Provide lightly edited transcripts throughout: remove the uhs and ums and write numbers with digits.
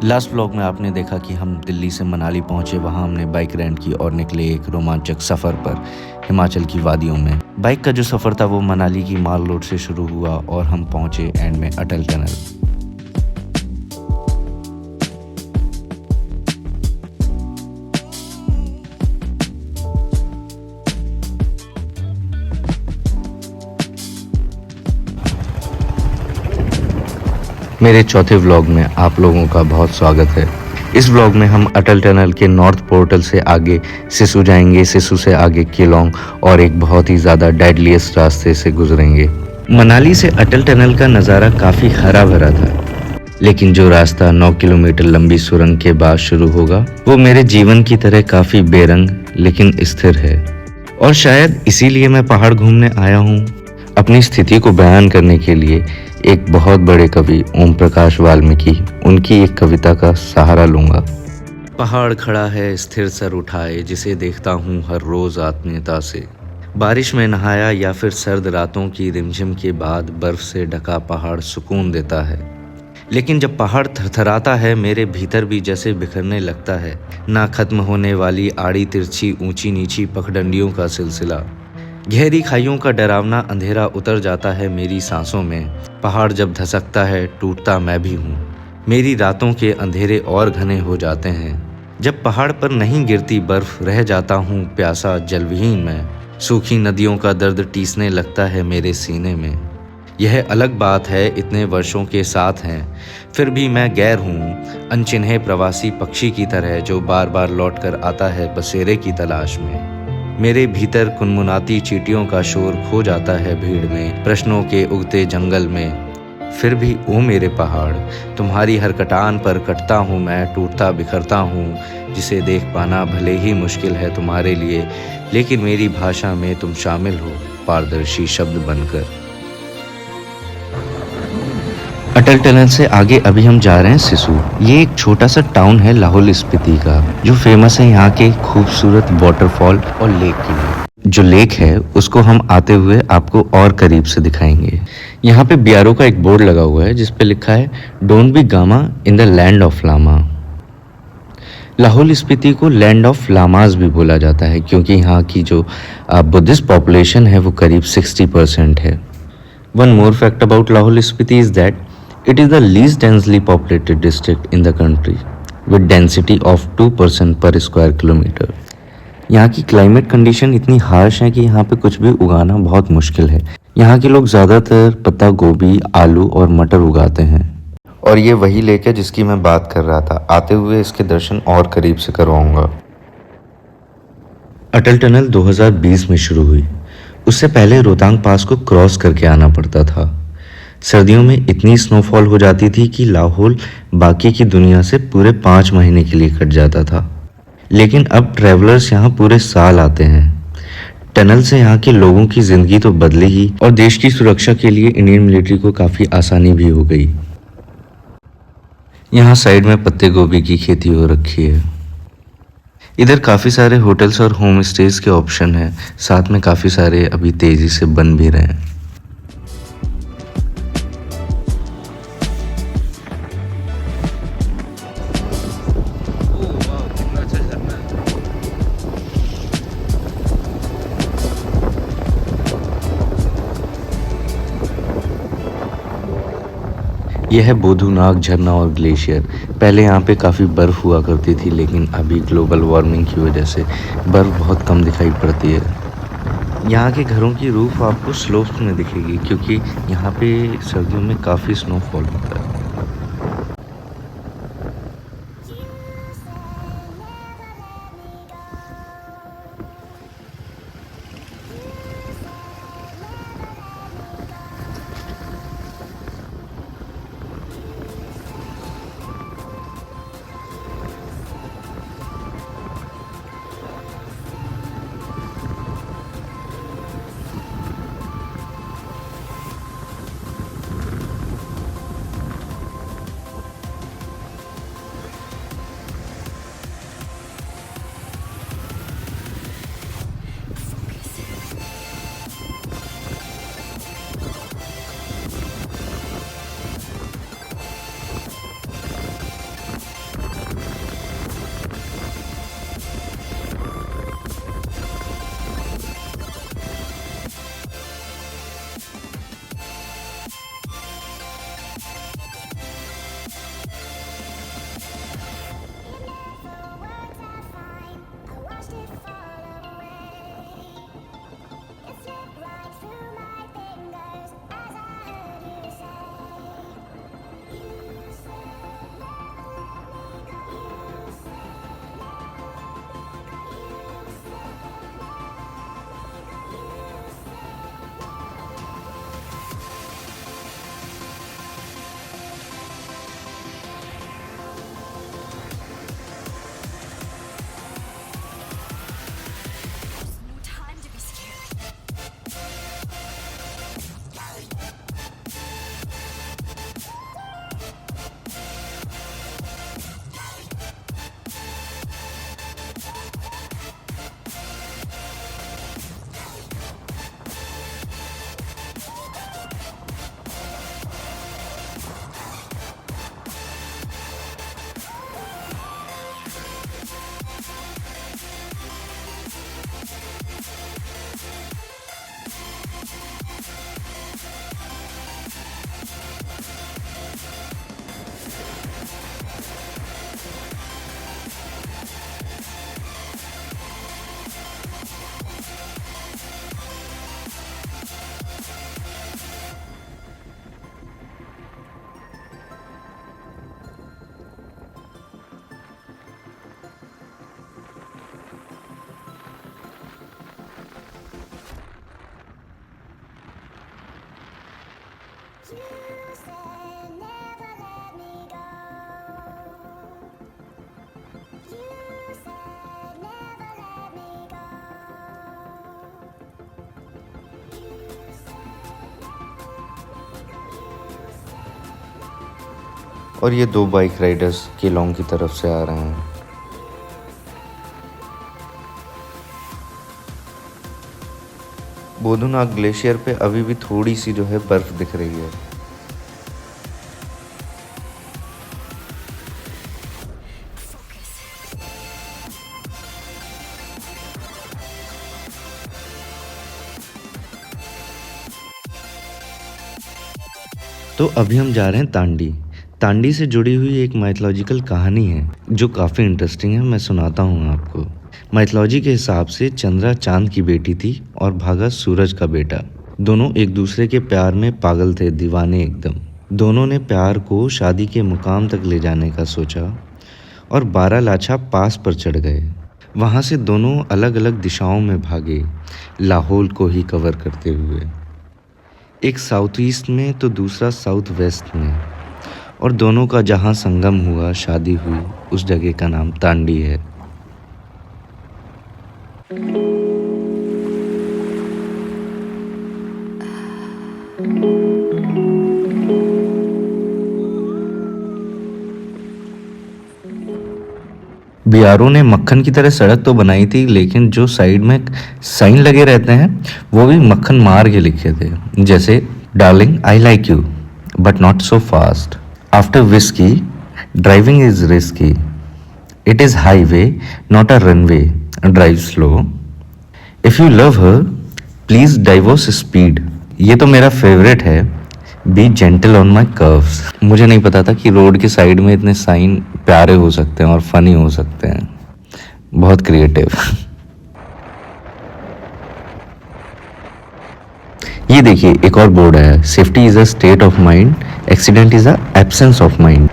Last vlog में आपने देखा कि हम दिल्ली से मनाली पहुंचे, वहां हमने बाइक रेंट की और निकले एक रोमांचक सफ़र पर हिमाचल की वादियों में। बाइक का जो सफ़र था वो मनाली की माल रोड से शुरू हुआ और हम पहुंचे एंड में अटल टनल। मेरे चौथे व्लॉग में आप लोगों का बहुत स्वागत है। इस व्लॉग में हम अटल टनल के नॉर्थ पोर्टल से आगे सिसु जाएंगे, सिसु से आगे केलोंग और एक बहुत ही ज़्यादा डेडलीस्ट रास्ते से गुजरेंगे। मनाली से अटल टनल का नज़ारा काफ़ी हरा भरा था, लेकिन जो रास्ता 9 किलोमीटर लंबी सुरंग के बाद शुरू होगा वो मेरे जीवन की तरह काफ़ी बेरंग लेकिन स्थिर है। और शायद इसीलिए मैं पहाड़ घूमने आया हूँ, अपनी स्थिति को बयान करने के लिए एक बहुत बड़े कवि ओम प्रकाश वाल्मीकि उनकी एक कविता का सहारा लूंगा। पहाड़ खड़ा है स्थिर सर उठाए, जिसे देखता हूँ हर रोज आत्मीयता से। बारिश में नहाया या फिर सर्द रातों की रिमझिम के बाद बर्फ से ढका पहाड़ सुकून देता है, लेकिन जब पहाड़ थरथराता है मेरे भीतर भी जैसे बिखरने लगता है। ना खत्म होने वाली आड़ी तिरछी ऊंची नीची पगडंडियों का सिलसिला, गहरी खाइयों का डरावना अंधेरा उतर जाता है मेरी सांसों में। पहाड़ जब धसकता है टूटता मैं भी हूँ, मेरी रातों के अंधेरे और घने हो जाते हैं। जब पहाड़ पर नहीं गिरती बर्फ रह जाता हूँ प्यासा जलविहीन मैं। सूखी नदियों का दर्द टीसने लगता है मेरे सीने में। यह अलग बात है इतने वर्षों के साथ हैं, फिर भी मैं गैर हूँ, अनचिन्हे प्रवासी पक्षी की तरह जो बार बार लौट कर आता है बसेरे की तलाश में। मेरे भीतर कुनमुनाती चींटियों का शोर खो जाता है भीड़ में, प्रश्नों के उगते जंगल में। फिर भी ओ मेरे पहाड़, तुम्हारी हर कटान पर कटता हूँ मैं, टूटता बिखरता हूँ, जिसे देख पाना भले ही मुश्किल है तुम्हारे लिए, लेकिन मेरी भाषा में तुम शामिल हो पारदर्शी शब्द बनकर। अटल टनल से आगे अभी हम जा रहे हैं सिसु। ये एक छोटा सा टाउन है लाहौल स्पीति का, जो फेमस है यहाँ के खूबसूरत वाटरफॉल और लेक के लिए। जो लेक है उसको हम आते हुए आपको और करीब से दिखाएंगे। यहाँ पे बियारो का एक बोर्ड लगा हुआ है जिस पे लिखा है don't be gama in the land of lama. Lahaul Spiti को लैंड ऑफ लामाज भी बोला जाता है, क्योंकि यहाँ की जो बुद्धिस्ट पॉपुलेशन है वो करीब 60% है। One more fact about Lahaul Spiti is that it is the least densely populated district in the country with density of 2% per square kilometer। यहाँ की क्लाइमेट कंडीशन इतनी हार्श है कि यहाँ पे कुछ भी उगाना बहुत मुश्किल है। यहाँ के लोग ज़्यादातर पत्ता गोभी, आलू और मटर उगाते हैं। और ये वही लेक है जिसकी मैं बात कर रहा था। आते हुए इसके दर्शन और करीब से करवाऊंगा। अटल टनल 2020 में शुरू हुई। उससे पहले रोहतांग पास को क्रॉस करके आना पड़ता था। सर्दियों में इतनी स्नोफॉल हो जाती थी कि लाहौल बाकी की दुनिया से पूरे 5 महीने के लिए कट जाता था, लेकिन अब ट्रैवलर्स यहाँ पूरे साल आते हैं। टनल से यहाँ के लोगों की ज़िंदगी तो बदली ही, और देश की सुरक्षा के लिए इंडियन मिलिट्री को काफ़ी आसानी भी हो गई। यहाँ साइड में पत्ते गोभी की खेती हो रखी है। इधर काफ़ी सारे होटल्स और होम स्टेज के ऑप्शन हैं, साथ में काफ़ी सारे अभी तेज़ी से बन भी रहे हैं। यह है बोधुनाग झरना और ग्लेशियर। पहले यहाँ पे काफ़ी बर्फ़ हुआ करती थी, लेकिन अभी ग्लोबल वार्मिंग की वजह से बर्फ़ बहुत कम दिखाई पड़ती है। यहाँ के घरों की रूफ आपको स्लोप्स में दिखेगी, क्योंकि यहाँ पे सर्दियों में काफ़ी स्नोफॉल होता है। और ये दो बाइक राइडर्स केलोंग की तरफ से आ रहे हैं। बोधुनाग ग्लेशियर पे अभी भी थोड़ी सी जो है बर्फ दिख रही है। तो अभी हम जा रहे हैं तांडी। तांडी से जुड़ी हुई एक माइथोलॉजिकल कहानी है जो काफ़ी इंटरेस्टिंग है, मैं सुनाता हूँ आपको। माइथोलॉजी के हिसाब से चंद्रा चांद की बेटी थी और भागा सूरज का बेटा। दोनों एक दूसरे के प्यार में पागल थे, दीवाने एकदम। दोनों ने प्यार को शादी के मुकाम तक ले जाने का सोचा और 12 लाछा पास पर चढ़ गए। वहाँ से दोनों अलग अलग दिशाओं में भागे, लाहौल को ही कवर करते हुए। एक साउथ ईस्ट में तो दूसरा साउथ वेस्ट में, और दोनों का जहाँ संगम हुआ, शादी हुई, उस जगह का नाम तांडी है। बीआरओ ने मक्खन की तरह सड़क तो बनाई थी, लेकिन जो साइड में साइन लगे रहते हैं वो भी मक्खन मार के लिखे थे, जैसे darling I like you but not so fast, after whisky driving is risky, it is highway not a runway, drive slow, if you love her please divorce speed. ये तो मेरा फेवरेट है, B gentle on my curves. मुझे नहीं पता था कि road के साइड में इतने साइन प्यारे हो सकते हैं और फनी हो सकते हैं, बहुत क्रिएटिव। ये देखिए एक और बोर्ड है, safety is a state of mind, accident is a absence of mind.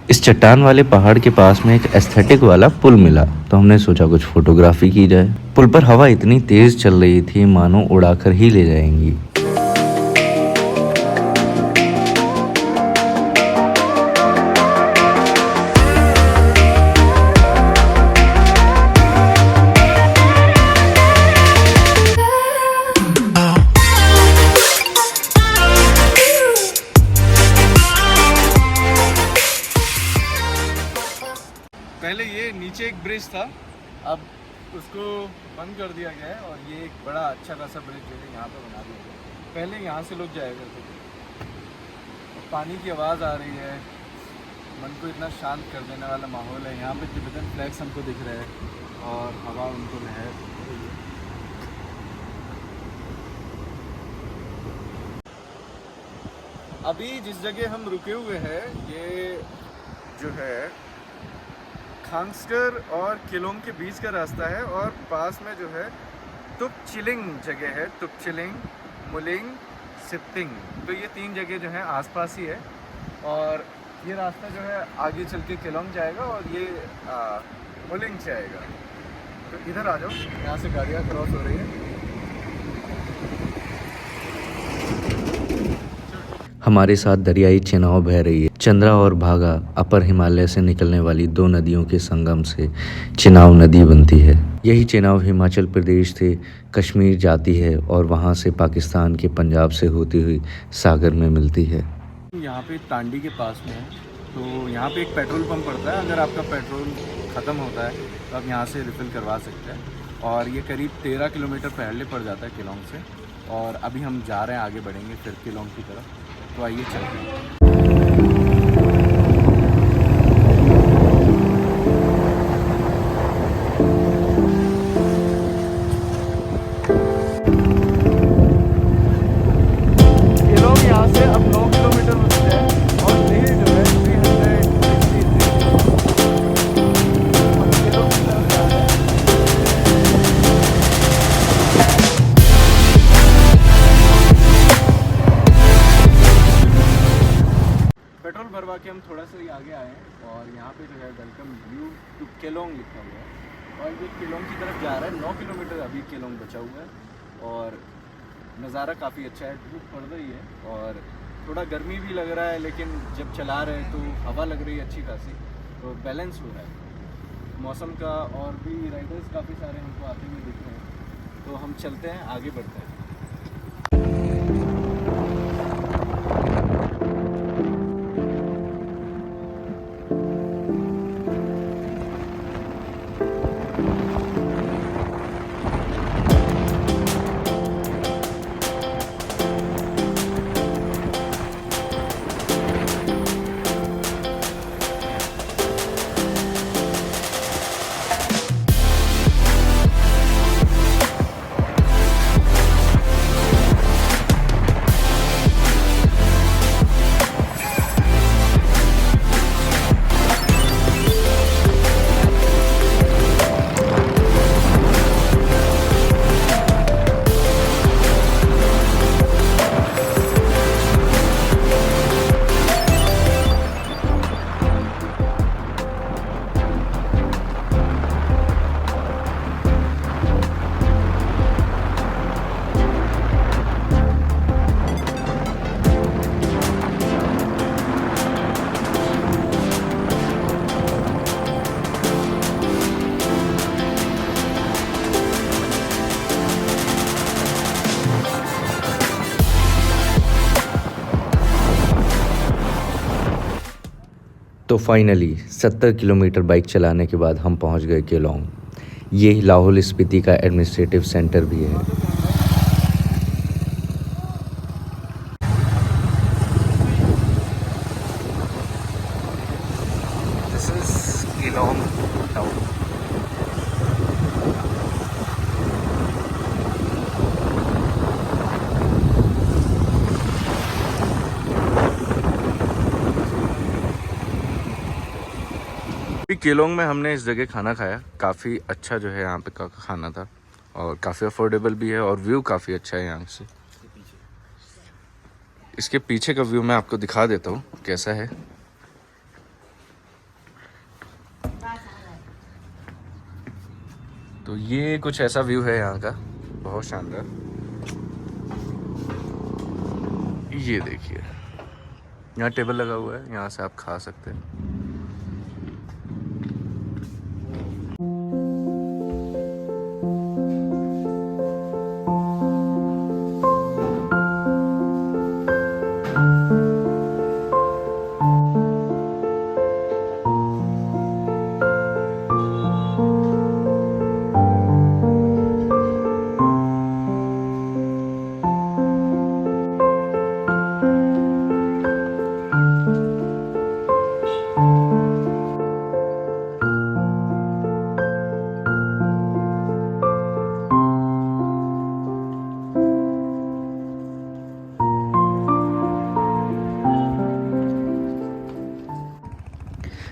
इस चट्टान वाले पहाड़ के पास में एक एस्थेटिक वाला पुल मिला, तो हमने सोचा कुछ फोटोग्राफी की जाए। पुल पर हवा इतनी तेज चल रही थी मानो उड़ाकर ही ले जाएंगी। पहले ये नीचे एक ब्रिज था, अब उसको बंद कर दिया गया है और ये एक बड़ा अच्छा खासा ब्रिज जो है यहाँ पे बना दिया गया है। पहले यहाँ से लोग जाया करते थे। पानी की आवाज़ आ रही है, मन को इतना शांत कर देने वाला माहौल है। यहाँ पे तिब्बतन फ्लैग्स हमको दिख रहे हैं और हवा उनको लहर रही है। अभी जिस जगह हम रुके हुए हैं ये जो है खांगस्कर और केलोंग के बीच का रास्ता है और पास में जो है तुपचिलिंग जगह है, तुपचिलिंग, मुलिंग, सिप्तिंग। तो ये तीन जगह जो है आसपास ही है और ये रास्ता जो है आगे चल के केलोंग जाएगा और ये मुलिंग से आएगा। तो इधर आ जाओ, यहाँ से गाड़ियाँ क्रॉस हो रही है। हमारे साथ दरियाई चेनाव बह रही है। चंद्रा और भागा अपर हिमालय से निकलने वाली दो नदियों के संगम से चेनाव नदी बनती है। यही चेनाव हिमाचल प्रदेश से कश्मीर जाती है और वहां से पाकिस्तान के पंजाब से होती हुई सागर में मिलती है। यहाँ पे तांडी के पास में है, तो यहाँ पे एक पेट्रोल पंप पड़ता है। अगर आपका पेट्रोल ख़त्म होता है तो आप यहाँ से रिफ़िल करवा सकते हैं और ये करीब 13 किलोमीटर पहले पड़ जाता है केलोंग से। और अभी हम जा रहे हैं, आगे बढ़ेंगे फिर केलोंग की तरफ। तो आइए चलते हैं। केलोंग यहाँ से अब 9 किलोमीटर बचते हैं और लेह जो है 360 हम केलोंग की तरफ जा रहे हैं। पेट्रोल भरवा के हम थोड़ा सा ही आगे आए हैं और यहाँ पे जो है वेलकम व्यू टू केलोंग लिखा हुआ है और ये केलोंग की तरफ जा रहा है। 9 किलोमीटर अभी केलोंग बचा हुआ है और नज़ारा काफ़ी अच्छा है। धूप पड़ रही है और थोड़ा गर्मी भी लग रहा है, लेकिन जब चला रहे हैं तो हवा लग रही है अच्छी खासी, तो बैलेंस हो रहा है मौसम का। और भी राइडर्स काफ़ी सारे हमको आते हुए दिख रहे हैं, तो हम चलते हैं, आगे बढ़ते हैं। तो फाइनली 70 किलोमीटर बाइक चलाने के बाद हम पहुंच गए केलोंग। ये लाहौल स्पीति का एडमिनिस्ट्रेटिव सेंटर भी है। This is Kelong town. Kelong में हमने इस जगह खाना खाया, काफ़ी अच्छा जो है यहाँ पे का खाना था और काफ़ी अफोर्डेबल भी है और व्यू काफ़ी अच्छा है यहाँ से। इसके पीछे का व्यू मैं आपको दिखा देता हूँ कैसा है। तो ये कुछ ऐसा व्यू है यहाँ का, बहुत शानदार। ये देखिए, यहाँ टेबल लगा हुआ है, यहाँ से आप खा सकते हैं।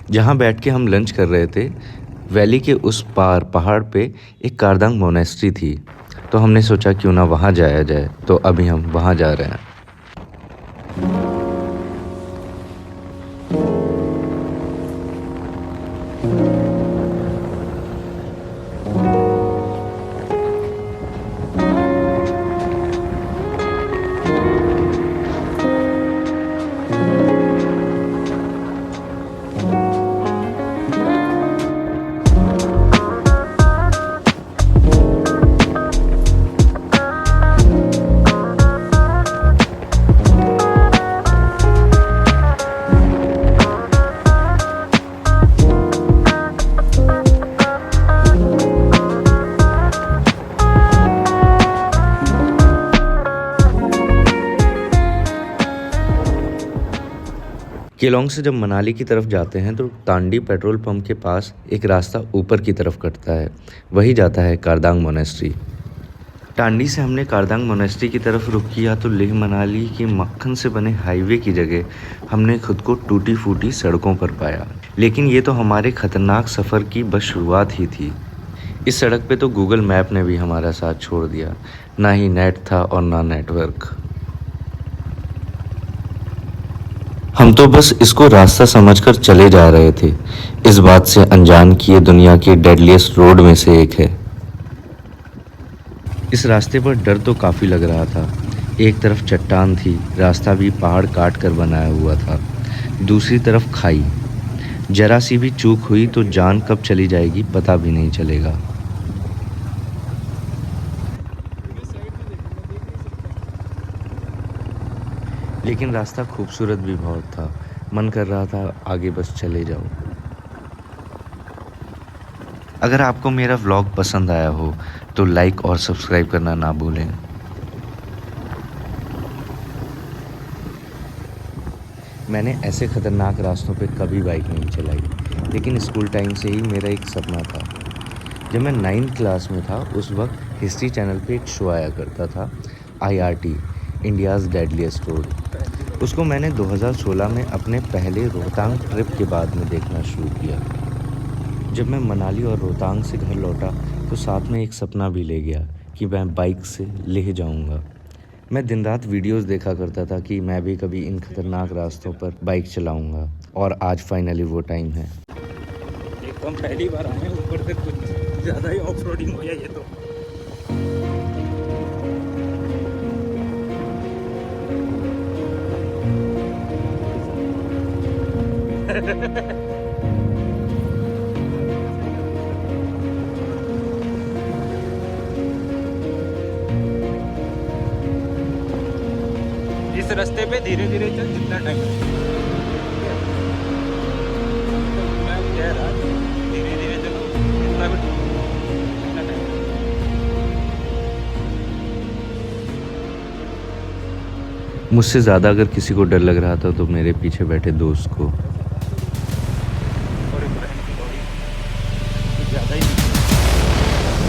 जहाँ बैठ के हम लंच कर रहे थे, वैली के उस पार पहाड़ पे एक कारदांग मोनेस्ट्री थी, तो हमने सोचा क्यों ना वहाँ जाया जाए। तो अभी हम वहाँ जा रहे हैं। केलोंग से जब मनाली की तरफ जाते हैं तो तांडी पेट्रोल पंप के पास एक रास्ता ऊपर की तरफ कटता है, वही जाता है कारदांग मोनेस्ट्री। टांडी से हमने कारदांग मोनेस्ट्री की तरफ रुख किया तो लेह मनाली के मक्खन से बने हाईवे की जगह हमने खुद को टूटी फूटी सड़कों पर पाया। लेकिन ये तो हमारे खतरनाक सफ़र की बस शुरुआत ही थी। इस सड़क पे तो गूगल मैप ने भी हमारा साथ छोड़ दिया, ना ही नेट था और ना नेटवर्क। हम तो बस इसको रास्ता समझकर चले जा रहे थे, इस बात से अनजान कि ये दुनिया के डेडलीस्ट रोड में से एक है। इस रास्ते पर डर तो काफ़ी लग रहा था। एक तरफ चट्टान थी, रास्ता भी पहाड़ काट कर बनाया हुआ था, दूसरी तरफ खाई। जरा सी भी चूक हुई तो जान कब चली जाएगी पता भी नहीं चलेगा। लेकिन रास्ता खूबसूरत भी बहुत था, मन कर रहा था आगे बस चले जाओ। अगर आपको मेरा व्लॉग पसंद आया हो तो लाइक और सब्सक्राइब करना ना भूलें। मैंने ऐसे ख़तरनाक रास्तों पे कभी बाइक नहीं चलाई, लेकिन स्कूल टाइम से ही मेरा एक सपना था। जब मैं 9th क्लास में था उस वक्त हिस्ट्री चैनल पे एक शो आया करता था, IRT, इंडियाज़ डेडलीस्ट रोड। उसको मैंने 2016 में अपने पहले रोहतांग ट्रिप के बाद में देखना शुरू किया। जब मैं मनाली और रोहतांग से घर लौटा तो साथ में एक सपना भी ले गया कि मैं बाइक से लेह जाऊंगा। मैं दिन रात वीडियोस देखा करता था कि मैं भी कभी इन खतरनाक रास्तों पर बाइक चलाऊंगा, और आज फाइनली वो टाइम है। एक तो हम पहली बार आए हैं, ऊपर से कुछ ज़्यादा ही ऑफ रोडिंग हो गया ये तो। इस रास्ते पे धीरे धीरे चल, जितना टाइम मुझसे ज़्यादा अगर किसी को डर लग रहा था तो मेरे पीछे बैठे दोस्त को। और इब्राहिम की बॉडी ज़्यादा ही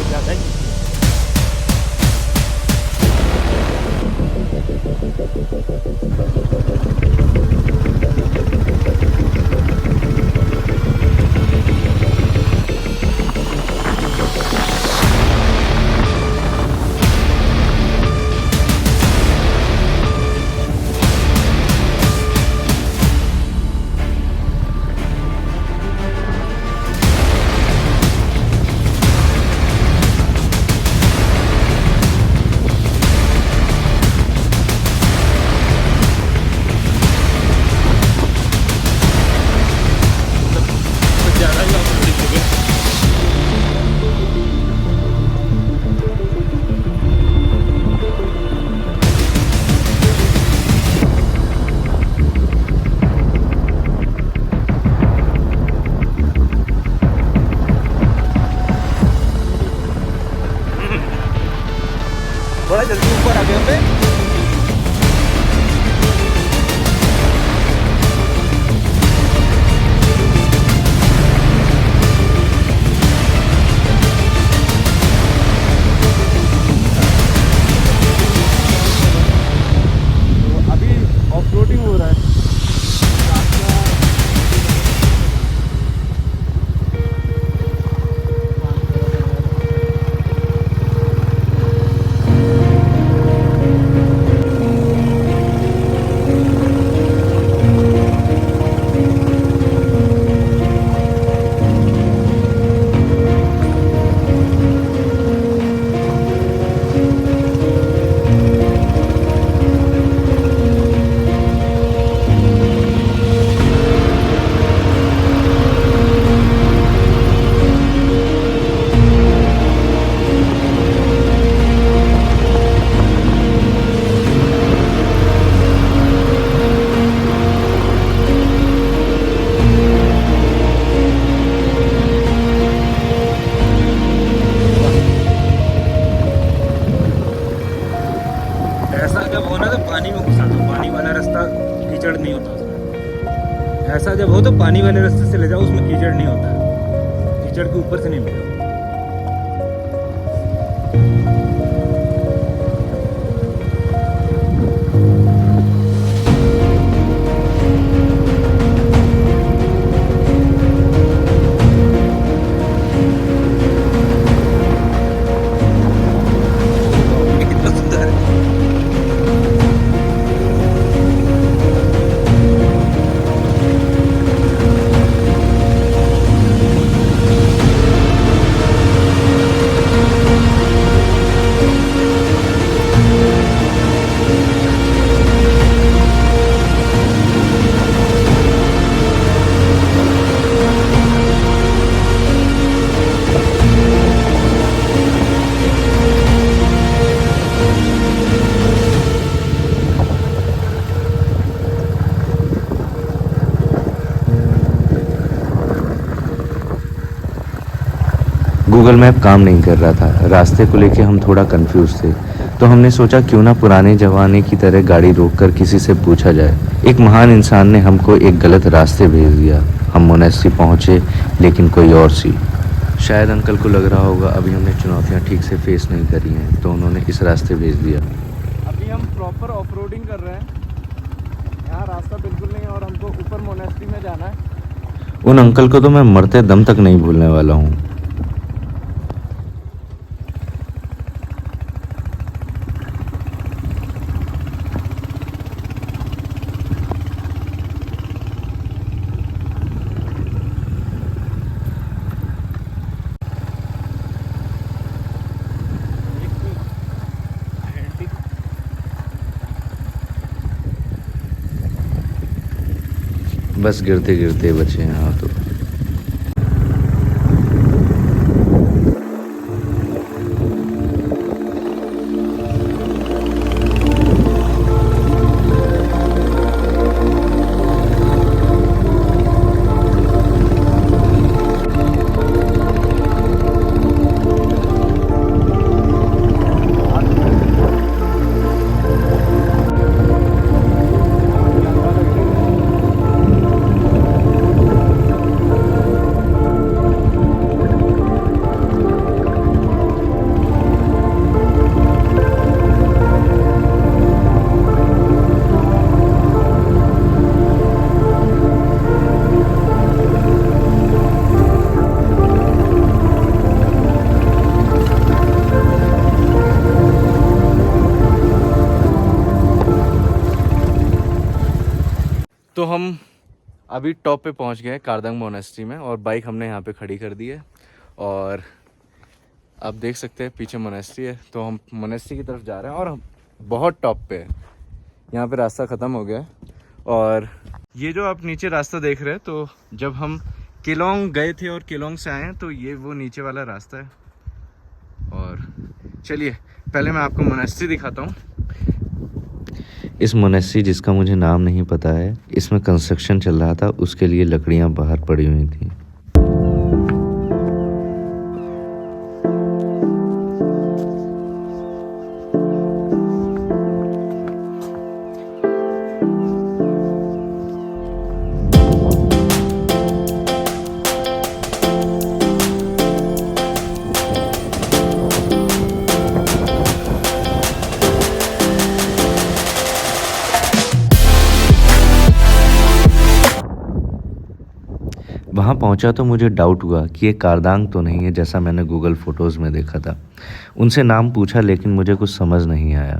ज़्यादा ही ज़्यादा ही ऑफ-रोडिंग हो गया। बड़ा जल्दी ऊपर आ गया पे। तो अभी ऑफ रोडिंग हो रहा है। ऐसा जब हो ना तो पानी में घुसा दो, पानी वाला रास्ता कीचड़ नहीं होता उसमें। ऐसा जब हो तो पानी वाले रास्ते से ले जाओ, उसमें कीचड़ नहीं होता है, कीचड़ के ऊपर से नहीं ले जाओ। ये कितना सुंदर है। गूगल मैप काम नहीं कर रहा था। रास्ते को लेके हम थोड़ा कंफ्यूज थे, तो हमने सोचा क्यों ना पुराने जमाने की तरह गाड़ी रोककर किसी से पूछा जाए। एक महान इंसान ने हमको एक गलत रास्ते भेज दिया। हम मोनेस्ट्री पहुंचे, लेकिन कोई और सी। शायद अंकल को लग रहा होगा अभी हमने चुनौतियां ठीक से फेस नहीं करी हैं, तो उन्होंने इस रास्ते भेज दिया। अभी हम प्रॉपर ऑफ रोडिंग कर रहे हैं। यहाँ रास्ता बिल्कुल नहीं है और हमको ऊपर मोनेस्ट्री में जाना है। उन अंकल को तो मैं मरते दम तक नहीं भूलने वाला हूँ। बस गिरते गिरते बचे हैं हाँ तो। तो हम अभी टॉप पे पहुंच गए हैं कारदंग मोनेस्ट्री में, और बाइक हमने यहाँ पे खड़ी कर दी है। और आप देख सकते हैं पीछे मोनेस्ट्री है, तो हम मोनेस्ट्री की तरफ जा रहे हैं और हम बहुत टॉप पे है। यहाँ पे रास्ता ख़त्म हो गया है। और ये जो आप नीचे रास्ता देख रहे हैं, तो जब हम केलोंग गए थे और केलोंग से आए हैं, तो ये वो नीचे वाला रास्ता है। और चलिए पहले मैं आपको मोनेस्ट्री दिखाता हूँ। इस मोनेस्ट्री जिसका मुझे नाम नहीं पता है, इसमें कंस्ट्रक्शन चल रहा था, उसके लिए लकड़ियां बाहर पड़ी हुई थी। वहाँ पहुँचा तो मुझे डाउट हुआ कि ये कारदांग तो नहीं है जैसा मैंने गूगल फ़ोटोज़ में देखा था। उनसे नाम पूछा लेकिन मुझे कुछ समझ नहीं आया।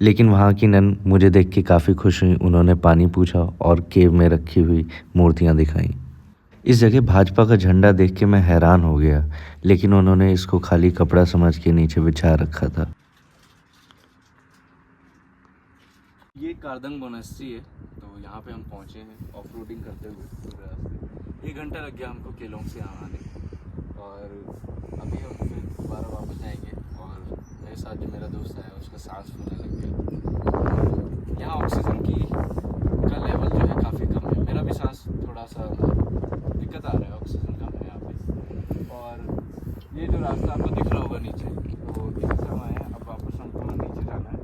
लेकिन वहाँ की नन मुझे देख के काफ़ी खुश हुई। उन्होंने पानी पूछा और केव में रखी हुई मूर्तियाँ दिखाईं। इस जगह भाजपा का झंडा देख के मैं हैरान हो गया, लेकिन उन्होंने इसको खाली कपड़ा समझ के नीचे बिछा रखा था। ये कारदंग मोनेस्ट्री है, तो यहाँ पे हम पहुँचे हैं ऑफ रोडिंग करते हुए पूरे रास्ते। 1 घंटा लग गया हमको केलोंग से यहाँ आने, और अभी हम फिर दोबारा वापस जाएंगे। और मेरे साथ जो मेरा दोस्त है उसका सांस फूलने लग गया। यहाँ ऑक्सीजन का लेवल जो है काफ़ी कम है। मेरा भी सांस थोड़ा सा दिक्कत आ रहा है, ऑक्सीजन कम है यहाँ पे। और ये जो रास्ता आपको दिख रहा होगा नीचे, तो इधर से हम आए हैं। अब वापस हमको नीचे जाना है,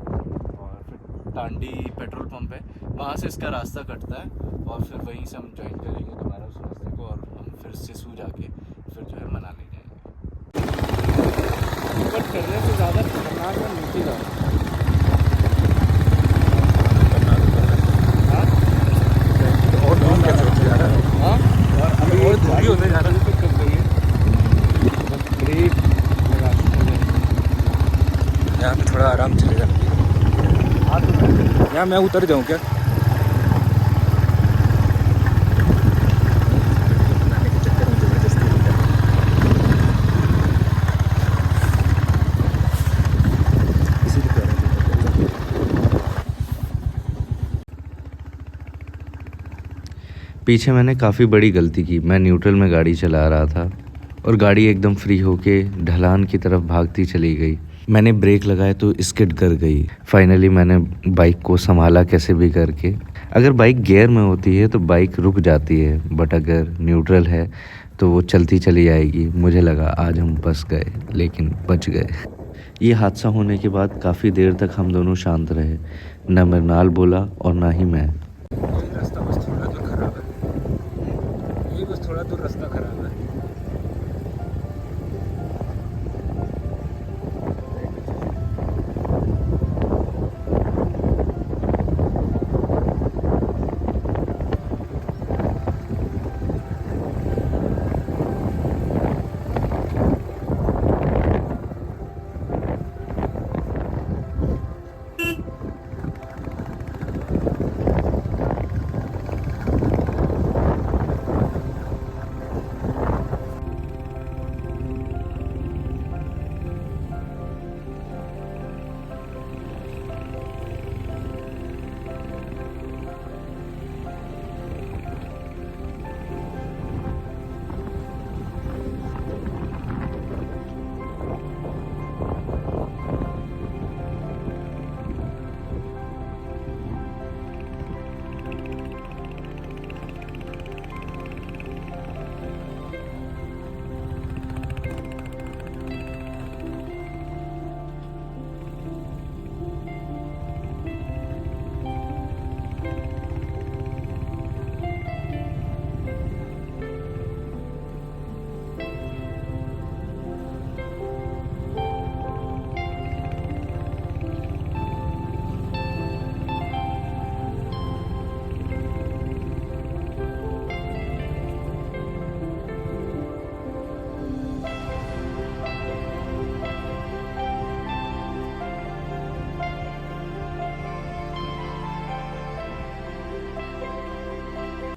और फिर टांडी पेट्रोल पंप है, वहाँ से इसका रास्ता कटता है, और फिर वहीं से हम ज्वाइन करेंगे दोबारा उस रास्ते को, और हम फिर सिसु जाके फिर जो है मनाली जाएंगे। ऊपर चढ़ने से ज़्यादा खतरनाक है नीचे जाना। हाँ, और अभी और दूरी होने जा रहा है, तो कब गई है बस ब्रेक लगा के चले। यहाँ पे थोड़ा आराम चलेगा। हाँ, तो यहाँ मैं उतर जाऊँ क्या? पीछे मैंने काफ़ी बड़ी गलती की। मैं न्यूट्रल में गाड़ी चला रहा था और गाड़ी एकदम फ्री होके ढलान की तरफ भागती चली गई। मैंने ब्रेक लगाए तो स्किड कर गई। फाइनली मैंने बाइक को संभाला कैसे भी करके। अगर बाइक गियर में होती है तो बाइक रुक जाती है, बट अगर न्यूट्रल है तो वो चलती चली जाएगी। मुझे लगा आज हम फंस गए, लेकिन बच गए। ये हादसा होने के बाद काफ़ी देर तक हम दोनों शांत रहे। न मृणाल बोला और ना ही मैं। रास्ता बस थोड़ा दूर खराब है, ये बस थोड़ा दूर रास्ता खराब है।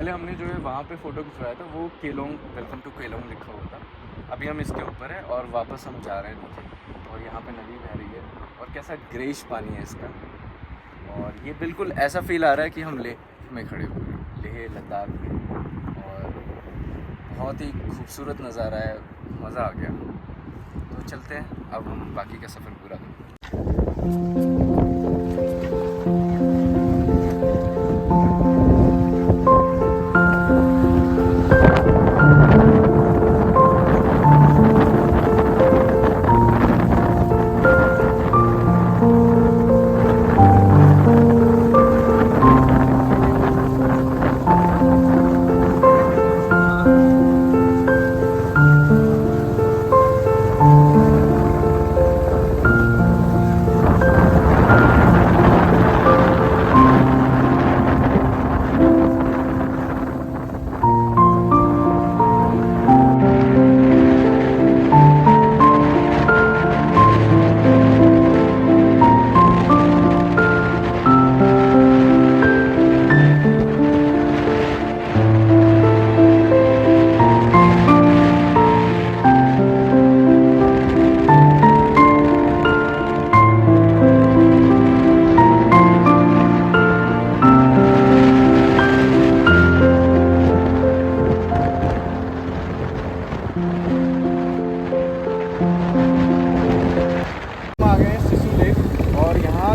पहले हमने जो है वहाँ पे फ़ोटो खिंचवाया था वो केलोंग, वेलकम टू केलोंग लिखा हुआ था। अभी हम इसके ऊपर है और वापस हम जा रहे हैं नीचे और यहाँ पे नदी बह रही है और कैसा ग्रेइश पानी है इसका। और ये बिल्कुल ऐसा फील आ रहा है कि हम लेह में खड़े हुए हैं, लेह लद्दाख में। और बहुत ही खूबसूरत नज़ारा है, मज़ा आ गया। तो चलते हैं अब हम बाकी का सफ़र पूरा करें।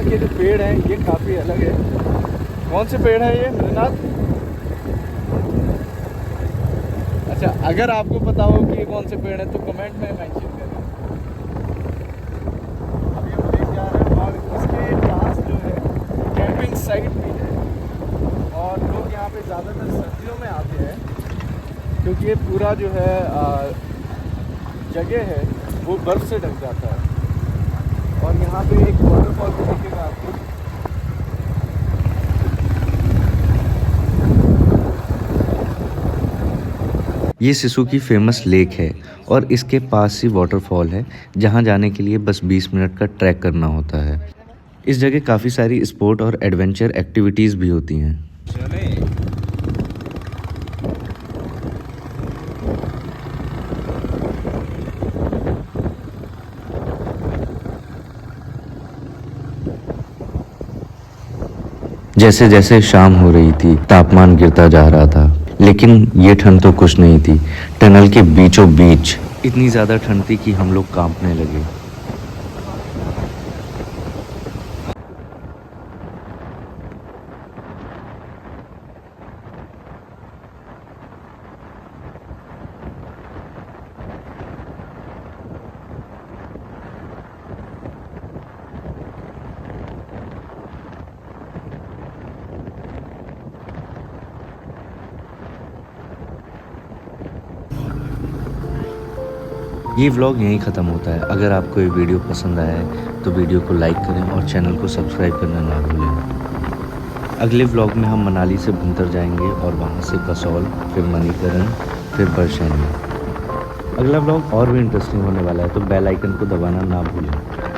के जो पेड़ हैं ये काफ़ी अलग है। कौन से पेड़ हैं ये मृणाल? अच्छा, अगर आपको पता हो कि ये कौन से पेड़ हैं तो कमेंट में मेंशन करें। अभी हम देख जा रहे हैं और इसके पास जो है कैंपिंग साइट भी है और लोग यहाँ पे ज़्यादातर सर्दियों में आते हैं क्योंकि ये पूरा जो है जगह है वो बर्फ़ से ढक जाता है। और यहाँ पे एक वाटरफॉल भी दिखेगा आपको। ये सिसु की फेमस लेक है और इसके पास ही वाटरफॉल है जहाँ जाने के लिए बस 20 मिनट का ट्रैक करना होता है। इस जगह काफ़ी सारी स्पोर्ट और एडवेंचर एक्टिविटीज़ भी होती हैं। जैसे जैसे शाम हो रही थी तापमान गिरता जा रहा था, लेकिन ये ठंड तो कुछ नहीं थी। टनल के बीचों बीच इतनी ज़्यादा ठंड थी कि हम लोग कांपने लगे। ये व्लॉग यहीं ख़त्म होता है। अगर आपको ये वीडियो पसंद आया है तो वीडियो को लाइक करें और चैनल को सब्सक्राइब करना ना भूलें। अगले व्लॉग में हम मनाली से भुंतर जाएंगे और वहाँ से कसौल, फिर मणिकरण, फिर बरशैनी। अगला व्लॉग और भी इंटरेस्टिंग होने वाला है तो बेल आइकन को दबाना ना भूलें।